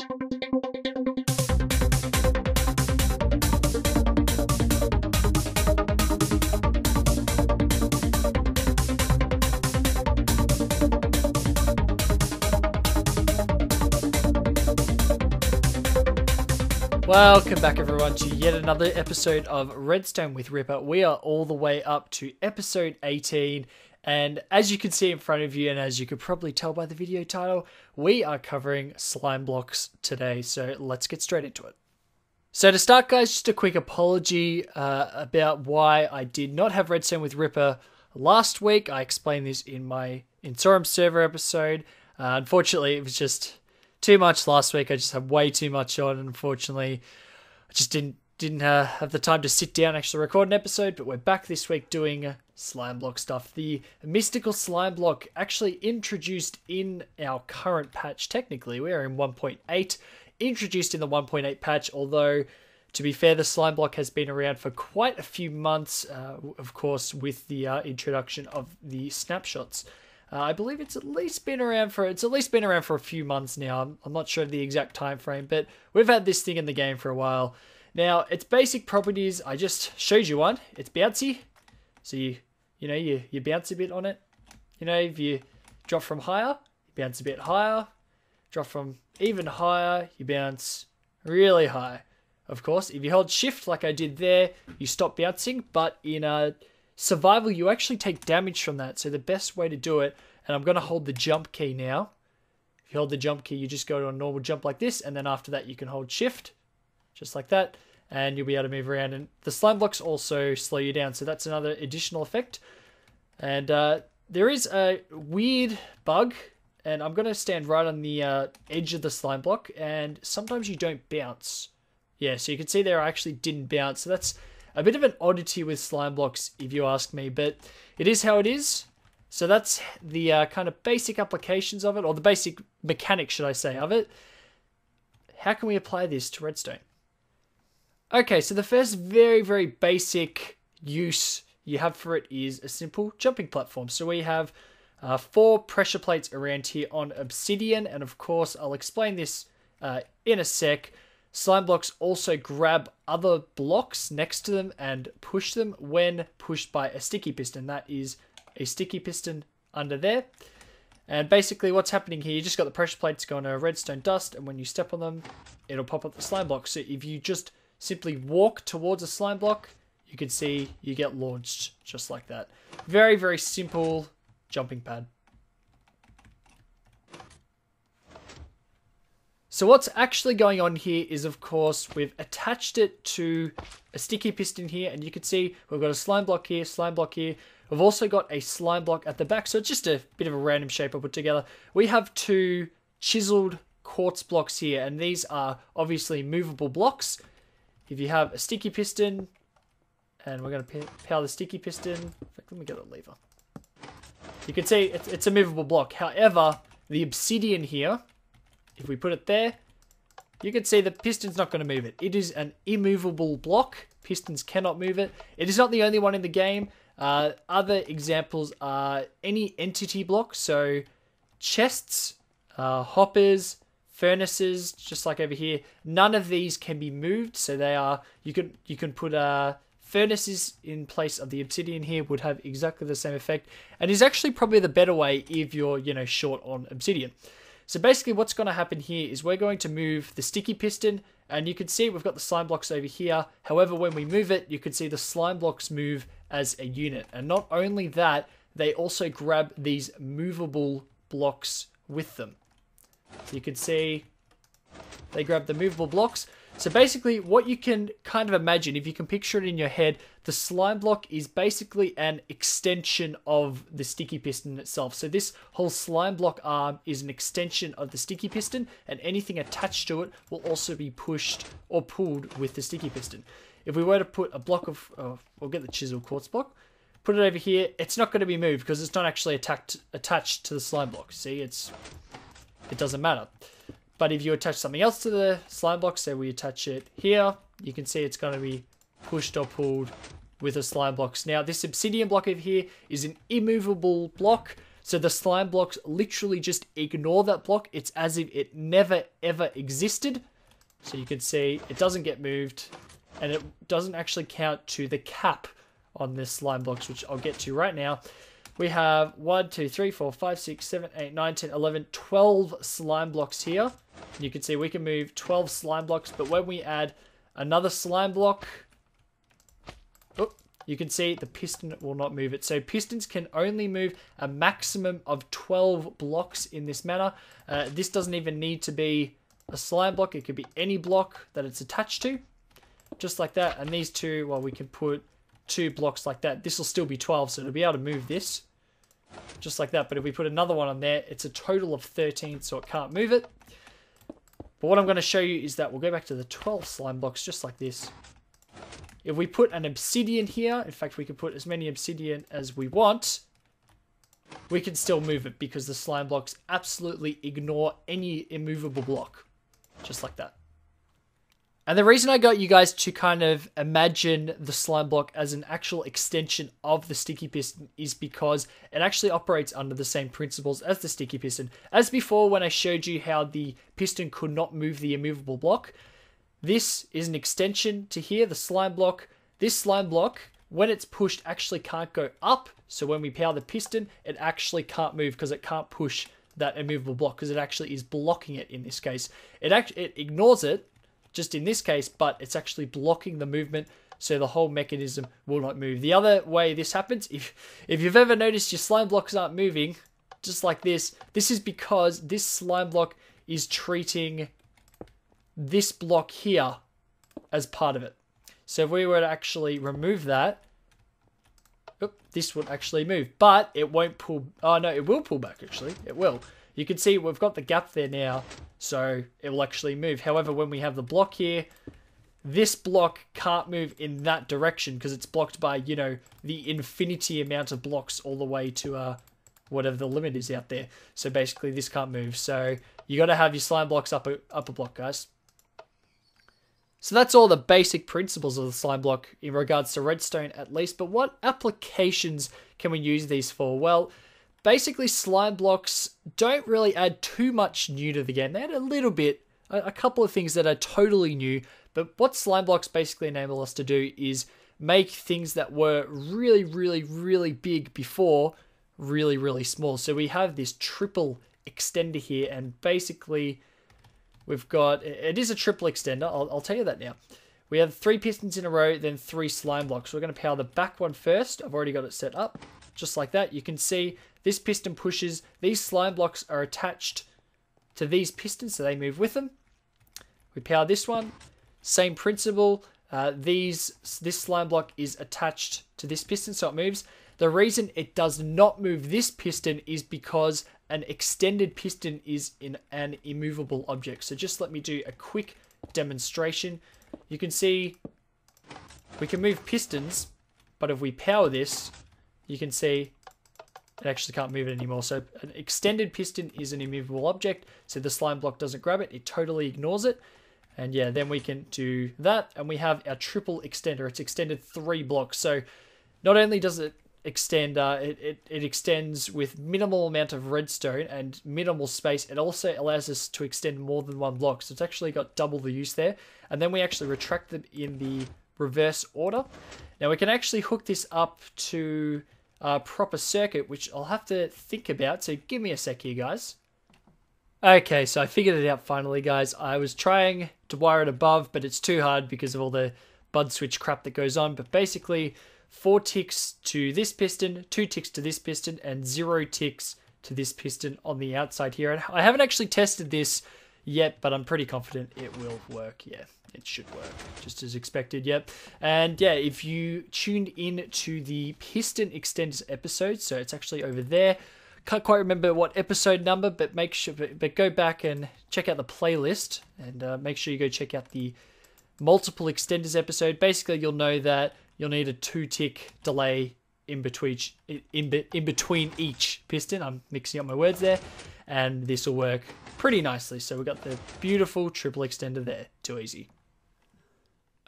Welcome back everyone to yet another episode of Redstone with Ripper. We are all the way up to episode 18, and as you can see in front of you, and as you could probably tell by the video title, we are covering slime blocks today, so let's get straight into it. So to start guys, just a quick apology about why I did not have Redstone with Ripper last week. I explained this in my Sorum server episode. Unfortunately, it was just too much last week. I just had way too much on, and unfortunately I just didn't have the time to sit down and actually record an episode. But we're back this week doing slime block stuff. The mystical slime block actually introduced in our current patch. Technically we are in 1.8, introduced in the 1.8 patch, although to be fair, the slime block has been around for quite a few months, of course with the introduction of the snapshots. I believe it's at least been around for a few months now. I'm not sure of the exact time frame, but we've had this thing in the game for a while. Now, its basic properties, I just showed you one. It's bouncy, so you bounce a bit on it. You know, if you drop from higher, you bounce a bit higher. Drop from even higher, you bounce really high. Of course, if you hold shift like I did there, you stop bouncing, but in survival, you actually take damage from that. So the best way to do it, and I'm going to hold the jump key now. If you hold the jump key, you just go to a normal jump like this, and then after that you can hold shift, just like that, and you'll be able to move around. And the slime blocks also slow you down, so that's another additional effect. And there is a weird bug, and I'm going to stand right on the edge of the slime block, and sometimes you don't bounce. Yeah, so you can see there I actually didn't bounce, so that's a bit of an oddity with slime blocks, if you ask me, but it is how it is. So that's the kind of basic applications of it, or the basic mechanics, should I say, of it. How can we apply this to Redstone? Okay, so the first very, very basic use you have for it is a simple jumping platform. So we have 4 pressure plates around here on obsidian, and of course, I'll explain this in a sec. Slime blocks also grab other blocks next to them and push them when pushed by a sticky piston. That is a sticky piston under there. And basically what's happening here, you just got the pressure plates going to redstone dust, and when you step on them, it'll pop up the slime block. So if you just simply walk towards a slime block, you can see you get launched just like that. Very, very simple jumping pad. So what's actually going on here is, of course, we've attached it to a sticky piston here, and you can see we've got a slime block here, slime block here. We've also got a slime block at the back, so it's just a bit of a random shape I put together. We have 2 chiseled quartz blocks here, and these are obviously movable blocks. If you have a sticky piston, and we're going to power the sticky piston. In fact, let me get a lever. You can see it's a movable block. However, the obsidian here, if we put it there, you can see the piston's not going to move it. It is an immovable block. Pistons cannot move it. It is not the only one in the game. Other examples are any entity block. So chests, hoppers, furnaces, just like over here. None of these can be moved. So they are, you can put furnaces in place of the obsidian here, would have exactly the same effect. And is actually probably the better way if you're, short on obsidian. So basically what's going to happen here is we're going to move the sticky piston, and you can see we've got the slime blocks over here. However, when we move it, you can see the slime blocks move as a unit. And not only that, they also grab these movable blocks with them. So you can see they grab the movable blocks. So basically what you can kind of imagine, if you can picture it in your head, the slime block is basically an extension of the sticky piston itself. So this whole slime block arm is an extension of the sticky piston, and anything attached to it will also be pushed or pulled with the sticky piston. If we were to put a block of, we'll get the chisel quartz block, put it over here, it's not going to be moved because it's not actually attached to the slime block. See, it doesn't matter. But if you attach something else to the slime block, say we attach it here, you can see it's going to be pushed or pulled with the slime blocks. Now, this obsidian block over here is an immovable block, So the slime blocks literally just ignore that block. It's as if it never ever existed. So you can see it doesn't get moved, and it doesn't actually count to the cap on this slime blocks, which I'll get to right now. We have 1, 2, 3, 4, 5, 6, 7, 8, 9, 10, 11, 12 slime blocks here. You can see we can move 12 slime blocks, but when we add another slime block, you can see the piston will not move it. So pistons can only move a maximum of 12 blocks in this manner. This doesn't even need to be a slime block. It could be any block that it's attached to, just like that. And these two, well, we can put 2 blocks like that. This will still be 12, so it'll be able to move this, just like that. But if we put another one on there, it's a total of 13, so it can't move it. But what I'm going to show you is that we'll go back to the 12 slime blocks, just like this. If we put an obsidian here, in fact, we can put as many obsidian as we want, we can still move it because the slime blocks absolutely ignore any immovable block, just like that. And the reason I got you guys to kind of imagine the slime block as an actual extension of the sticky piston is because it actually operates under the same principles as the sticky piston. As before, when I showed you how the piston could not move the immovable block, this is an extension to here, the slime block. This slime block, when it's pushed, actually can't go up. So when we power the piston, it actually can't move because it can't push that immovable block because it actually is blocking it in this case. It ignores it, just in this case, but it's actually blocking the movement, so the whole mechanism will not move. The other way this happens, if you've ever noticed your slime blocks aren't moving, just like this is because this slime block is treating this block here as part of it. So if we were to actually remove that, this would actually move, but it won't pull. Oh no, it will pull back actually. It will. You can see we've got the gap there now, so it will actually move. However, when we have the block here, this block can't move in that direction because it's blocked by, you know, the infinity amount of blocks all the way to whatever the limit is out there. So basically this can't move. So you got to have your slime blocks up a block, guys. So that's all the basic principles of the slime block in regards to redstone at least. But what applications can we use these for? Well, basically slime blocks don't really add too much new to the game. They add a little bit, a couple of things that are totally new. But what slime blocks basically enable us to do is make things that were really, really, really big before really, really small. So we have this triple extender here, and basically we've got, it is a triple extender, I'll tell you that now. We have 3 pistons in a row, then 3 slime blocks. We're going to power the back one first. I've already got it set up, just like that. You can see this piston pushes, these slime blocks are attached to these pistons, so they move with them. We power this one, same principle. This slime block is attached to this piston, so it moves. The reason it does not move this piston is because an extended piston is in an immovable object. So just let me do a quick demonstration. You can see we can move pistons, but if we power this, you can see it actually can't move it anymore. So an extended piston is an immovable object, so the slime block doesn't grab it, it totally ignores it. And yeah, then we can do that, and we have our triple extender. It's extended 3 blocks. So not only does it extend, it extends with minimal amount of redstone and minimal space, it also allows us to extend more than 1 block. So it's actually got double the use there. And then we actually retract them in the reverse order. Now we can actually hook this up to a proper circuit, which I'll have to think about. So give me a sec here, guys. Okay, so I figured it out finally, guys. I was trying to wire it above, but it's too hard because of all the bud switch crap that goes on. But basically, 4 ticks to this piston, 2 ticks to this piston, and 0 ticks to this piston on the outside here. And I haven't actually tested this yet, but I'm pretty confident it will work. Yeah, it should work, just as expected. Yep. And yeah, if you tuned in to the piston extenders episode, so it's actually over there. Can't quite remember what episode number, but make sure, but go back and check out the playlist, and make sure you go check out the multiple extenders episode. Basically, you'll know that you'll need a 2-tick delay in between each piston. I'm mixing up my words there, and this will work pretty nicely. So we've got the beautiful triple extender there. Too easy.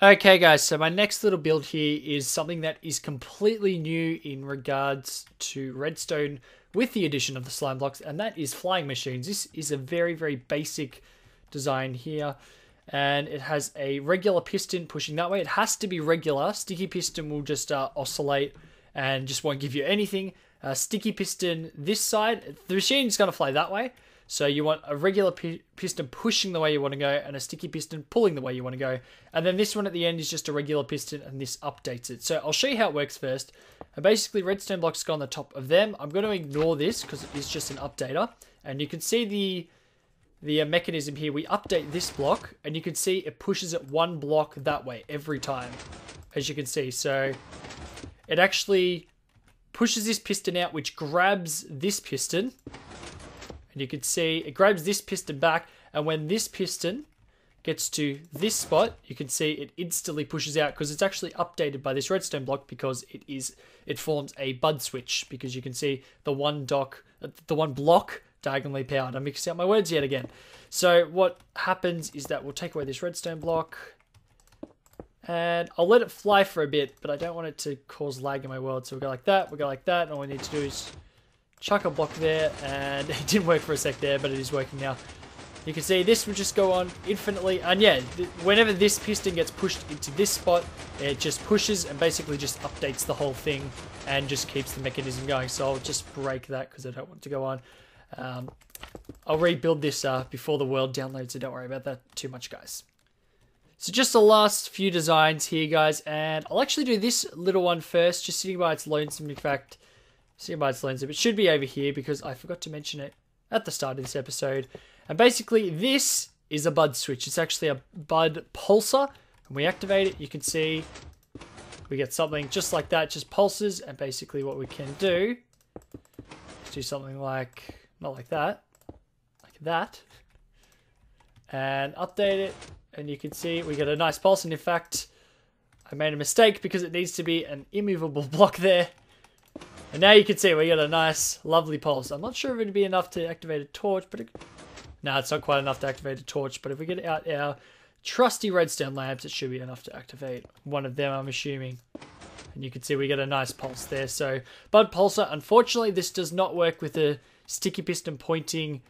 Okay, guys, so my next little build here is something that is completely new in regards to redstone, with the addition of the slime blocks, and that is flying machines. This is a very, very basic design here, and it has a regular piston pushing that way. It has to be regular. Sticky piston will just oscillate and just won't give you anything. Sticky piston this side, the machine is going to fly that way. So you want a regular piston pushing the way you want to go, and a sticky piston pulling the way you want to go. And then this one at the end is just a regular piston, and this updates it. So I'll show you how it works first. And basically, redstone blocks go on the top of them. I'm going to ignore this because it is just an updater. And you can see the mechanism here. We update this block, and you can see it pushes it one block that way every time, as you can see. So it actually pushes this piston out, which grabs this piston. And you can see it grabs this piston back, and when this piston gets to this spot, you can see it instantly pushes out because it's actually updated by this redstone block because it forms a bud switch, because you can see the one block diagonally powered. I'm mixing up my words yet again. So what happens is that we'll take away this redstone block, and I'll let it fly for a bit, but I don't want it to cause lag in my world. So we'll go like that, we'll go like that, and all we need to do is chuck a block there, and it didn't work for a sec there, but it is working now. You can see this will just go on infinitely, and yeah, whenever this piston gets pushed into this spot, it just pushes and basically just updates the whole thing and just keeps the mechanism going. So I'll just break that because I don't want it to go on. I'll rebuild this before the world downloads, so don't worry about that too much, guys. So just the last few designs here, guys, and I'll actually do this little one first, just sitting by its lonesome. In fact, it should be over here because I forgot to mention it at the start of this episode. And basically, this is a bud switch. It's actually a bud pulsar. And we activate it, you can see we get something just like that, just pulses. And basically what we can do is do something like, not like that, like that. And update it. And you can see we get a nice pulse. And in fact, I made a mistake because it needs to be an immovable block there. And now you can see we got a nice, lovely pulse. I'm not sure if it'd be enough to activate a torch, but no, it's not quite enough to activate a torch. But if we get out our trusty redstone lamps, it should be enough to activate one of them, I'm assuming. And you can see we get a nice pulse there. So, bud pulsar. Unfortunately, this does not work with a sticky piston pointing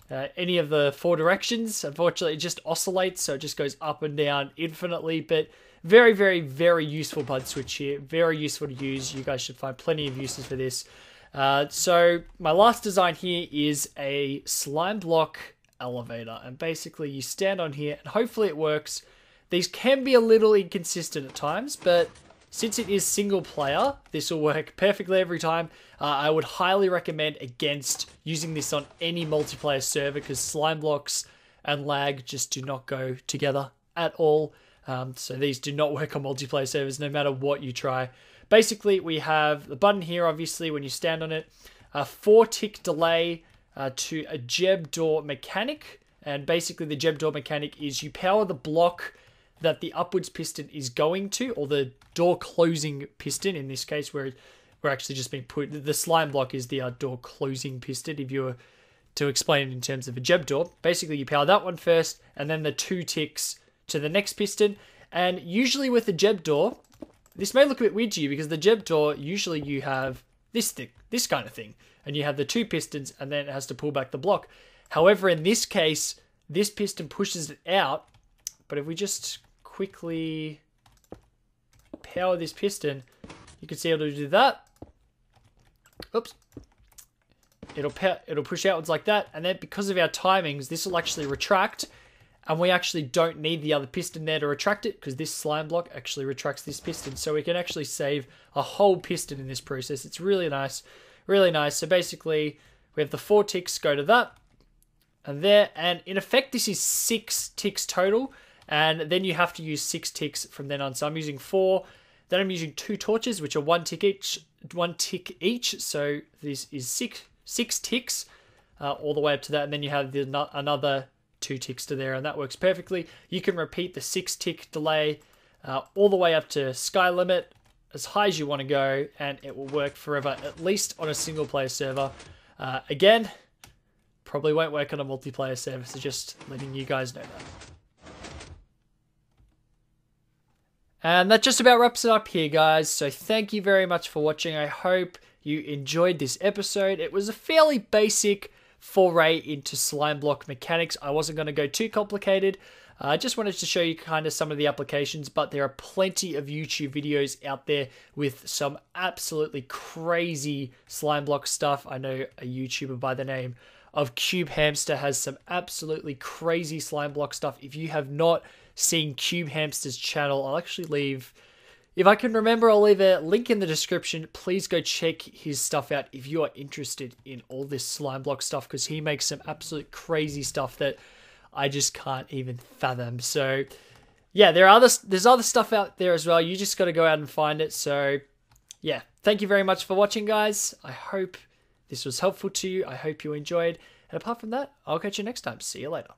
any of the 4 directions. Unfortunately, it just oscillates, so it just goes up and down infinitely. But very, very, very useful bud switch here. Very useful to use. You guys should find plenty of uses for this. So my last design here is a slime block elevator. And basically you stand on here and hopefully it works. These can be a little inconsistent at times, but since it is single player, this will work perfectly every time. I would highly recommend against using this on any multiplayer server because slime blocks and lag just do not go together at all. So these do not work on multiplayer servers no matter what you try. Basically, we have the button here, obviously, when you stand on it. A 4-tick delay to a Jeb door mechanic. And basically, the Jeb door mechanic is you power the block that the upwards piston is going to, or the door closing piston in this case, where we're actually just being put. The slime block is the door closing piston, if you were to explain it in terms of a Jeb door. Basically, you power that one first, and then the 2 ticks to the next piston. And usually with the Jeb door, this may look a bit weird to you because the Jeb door, usually you have this kind of thing, and you have the 2 pistons, and then it has to pull back the block. However, in this case, this piston pushes it out. But if we just quickly power this piston, you can see it'll do that. Oops. It'll push outwards like that, and then because of our timings, this will actually retract, and we actually don't need the other piston there to retract it because this slime block actually retracts this piston, so we can actually save a whole piston in this process. It's really nice, really nice. So basically, we have the 4 ticks go to that, and there, and in effect, this is 6 ticks total, and then you have to use 6 ticks from then on. So I'm using 4. Then I'm using 2 torches, which are 1 tick each. So this is 6 ticks all the way up to that. And then you have another 2 ticks to there, and that works perfectly. You can repeat the 6-tick delay all the way up to sky limit, as high as you want to go, and it will work forever, at least on a single player server. Again, probably won't work on a multiplayer server, so just letting you guys know that. And that just about wraps it up here, guys. So thank you very much for watching. I hope you enjoyed this episode. It was a fairly basic foray into slime block mechanics. I wasn't going to go too complicated. I just wanted to show you kind of some of the applications, but there are plenty of YouTube videos out there with some absolutely crazy slime block stuff. I know a YouTuber by the name of Cube Hamster has some absolutely crazy slime block stuff. If you have not seen Cube Hamster's channel, I'll actually leave, if I can remember, I'll leave a link in the description. Please go check his stuff out if you are interested in all this slime block stuff, because he makes some absolute crazy stuff that I just can't even fathom. So yeah, there's other stuff out there as well. You just got to go out and find it. So yeah, thank you very much for watching, guys. I hope this was helpful to you. I hope you enjoyed. And apart from that, I'll catch you next time. See you later.